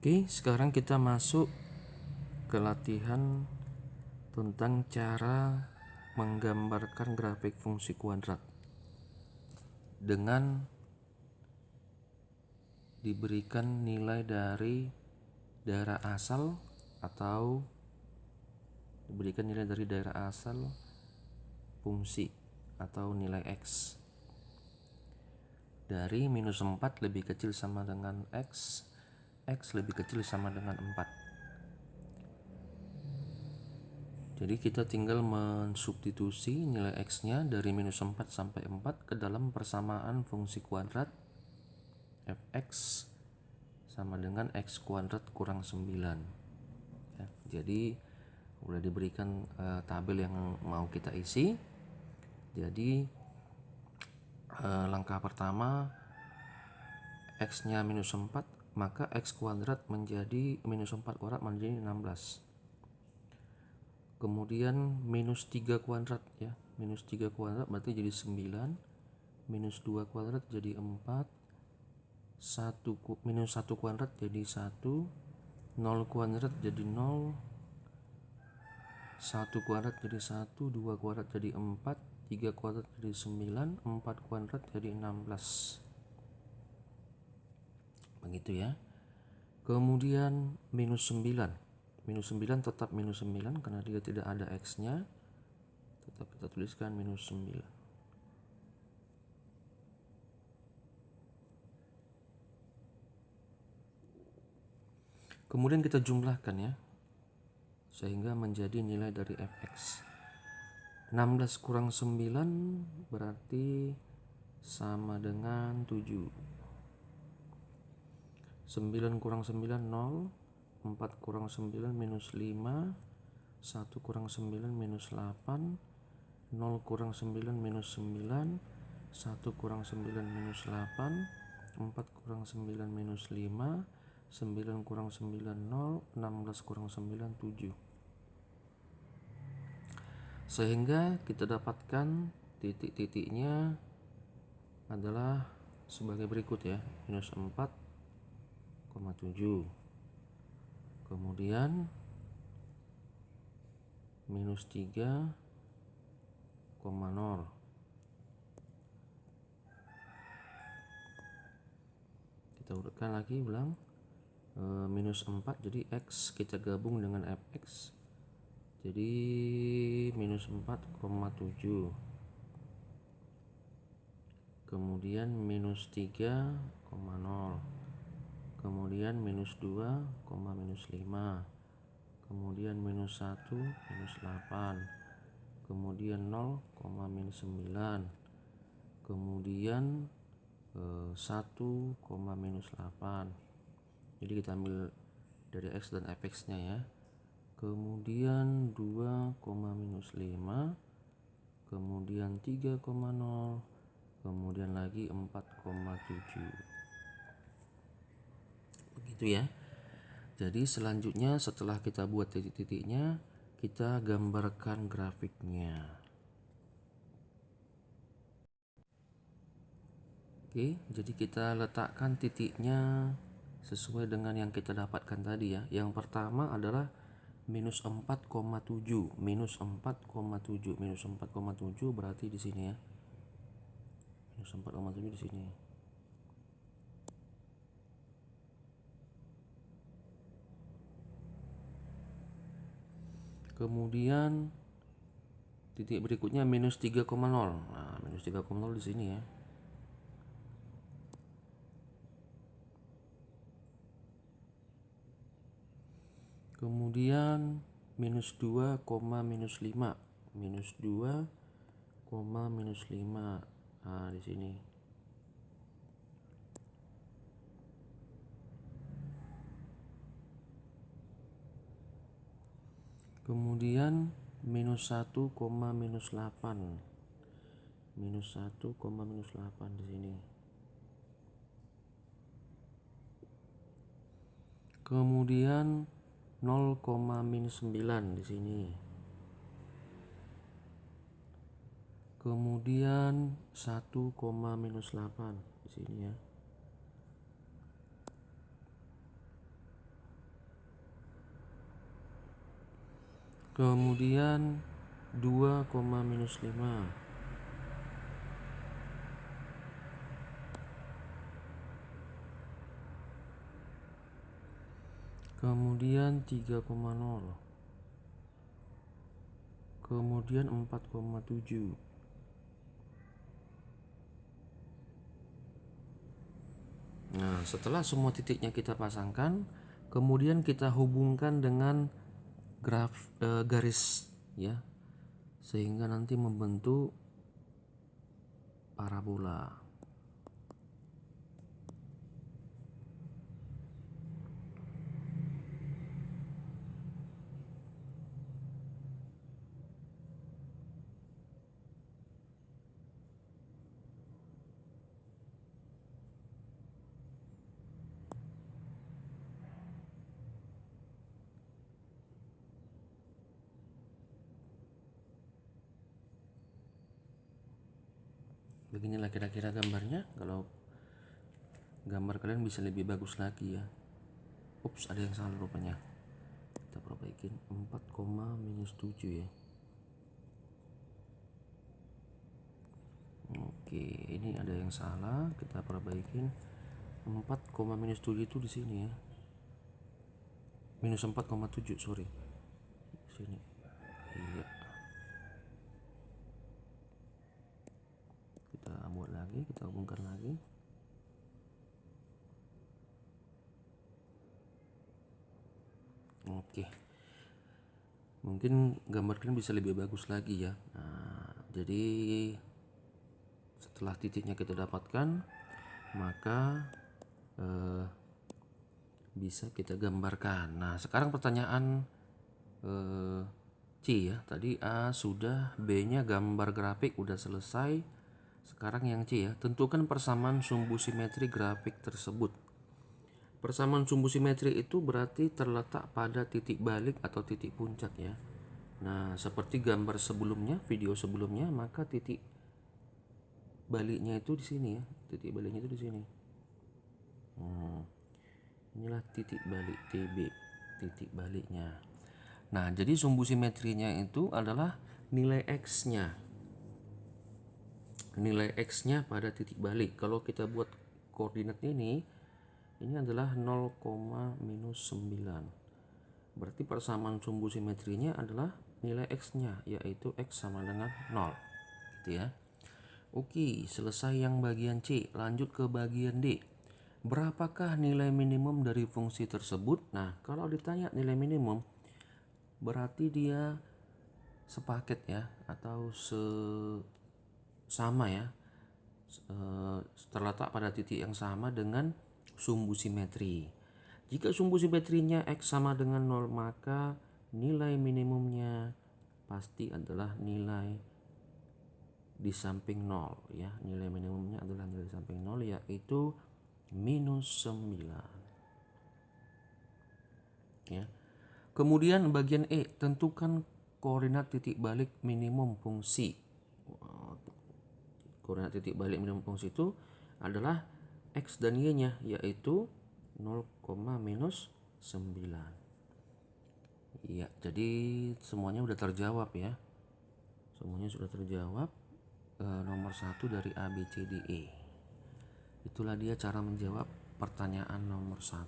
Oke, sekarang kita masuk ke latihan tentang cara menggambarkan grafik fungsi kuadrat dengan diberikan nilai dari daerah asal atau diberikan nilai dari daerah asal fungsi atau nilai X. Dari minus 4 lebih kecil sama dengan X, X lebih kecil sama dengan 4. Jadi kita tinggal mensubstitusi nilai X-nya dari minus 4 sampai 4 ke dalam persamaan fungsi kuadrat fx sama dengan x kuadrat kurang 9 ya. Jadi udah diberikan tabel yang mau kita isi. Jadi langkah pertama, x-nya minus 4, maka x kuadrat menjadi minus 4 kuadrat menjadi 16. Kemudian minus 3 kuadrat ya, minus 3 kuadrat berarti jadi 9, minus 2 kuadrat jadi 4, minus 1 kuadrat jadi 1, 0 kuadrat jadi 0, 1 kuadrat jadi 1, 2 kuadrat jadi 4, 3 kuadrat jadi 9, 4 kuadrat jadi 16. Begitu ya. Kemudian minus 9. Minus 9 tetap minus 9 karena dia tidak ada X-nya. Tetap kita tuliskan minus 9. Kemudian kita jumlahkan ya, sehingga menjadi nilai dari fx. 16 kurang 9 berarti sama dengan 7. 9 kurang 9 0, 4 kurang 9 minus 5, 1 kurang 9 minus 8, 0 kurang 9 minus 9, 1 kurang 9 minus 8, 4 kurang 9 minus 5, 9 kurang 9 0, 16 kurang 9 7. Sehingga kita dapatkan titik-titiknya adalah sebagai berikut ya, minus 4,7, kemudian minus 3,0, kita urutkan lagi ulang, minus 4 jadi X kita gabung dengan fx jadi minus 4,7, kemudian minus 3,0, kemudian minus 2, minus 5, kemudian minus 1 minus 8, kemudian 0, minus 9, kemudian 1, minus 8. Jadi kita ambil dari X dan fx nya ya. Kemudian 2, minus 5, kemudian 3,0, kemudian lagi 4,7. Begitu ya. Jadi selanjutnya setelah kita buat titik-titiknya, kita gambarkan grafiknya. Oke, jadi kita letakkan titiknya sesuai dengan yang kita dapatkan tadi ya. Yang pertama adalah minus 4,7, minus 4,7, minus 4,7 berarti di sini ya. Minus 4,7 di sini. Kemudian titik berikutnya minus 3,0. Nah, minus 3,0 di sini ya. Kemudian minus 2, minus 5, minus 2, minus 5. Nah, di sini. Kemudian minus 1, minus 8. Minus 1, minus 8 di sini. Kemudian 0, minus 9 di sini. Kemudian 1, minus 8 di sini ya. Kemudian 2, minus 5. Kemudian 3,0. Kemudian 4,7. Nah, setelah semua titiknya kita pasangkan, kemudian kita hubungkan dengan garis ya, sehingga nanti membentuk parabola. Beginilah kira-kira gambarnya. Kalau gambar kalian bisa lebih bagus lagi ya. Ups, ada yang salah rupanya. Kita perbaikin 4, minus 7 ya. Oke, ini ada yang salah, kita perbaikin. 4, minus 7 itu di sini ya. Minus 4,7, sorry. Di sini. Iya. Kita buat lagi, kita hubungkan lagi. Oke. Mungkin gambar kalian bisa lebih bagus lagi ya. Nah, jadi setelah titiknya kita dapatkan, maka bisa kita gambarkan. Nah, sekarang pertanyaan C ya. Tadi A sudah, B-nya gambar grafik udah selesai. Sekarang yang C ya, tentukan persamaan sumbu simetri grafik tersebut. Persamaan sumbu simetri itu berarti terletak pada titik balik atau titik puncak ya. Nah, seperti gambar sebelumnya, video sebelumnya, maka titik baliknya itu di sini ya. Titik baliknya itu di sini. Inilah titik balik TB, titik baliknya. Nah, jadi sumbu simetrinya itu adalah nilai X-nya. Nilai X-nya pada titik balik. Kalau kita buat koordinat ini adalah 0, minus 9. Berarti persamaan sumbu simetrinya adalah nilai X-nya, yaitu X sama dengan 0. Gitu ya. Oke, selesai yang bagian C. Lanjut ke bagian D. Berapakah nilai minimum dari fungsi tersebut? Nah, kalau ditanya nilai minimum, berarti dia sepaket ya, atau sama ya, terletak pada titik yang sama dengan sumbu simetri. Jika sumbu simetrinya X sama dengan 0, maka nilai minimumnya pasti adalah nilai di samping 0 ya. Nilai minimumnya adalah nilai di samping 0, yaitu minus 9 ya. Kemudian bagian E, tentukan koordinat titik balik minimum fungsi. Koordinat titik balik minimum fungsi itu adalah X dan Y-nya, yaitu 0, minus 9. Iya, jadi semuanya udah terjawab ya. Semuanya sudah terjawab. Nomor 1 dari A, B, C, D, E. Itulah dia cara menjawab pertanyaan nomor 1.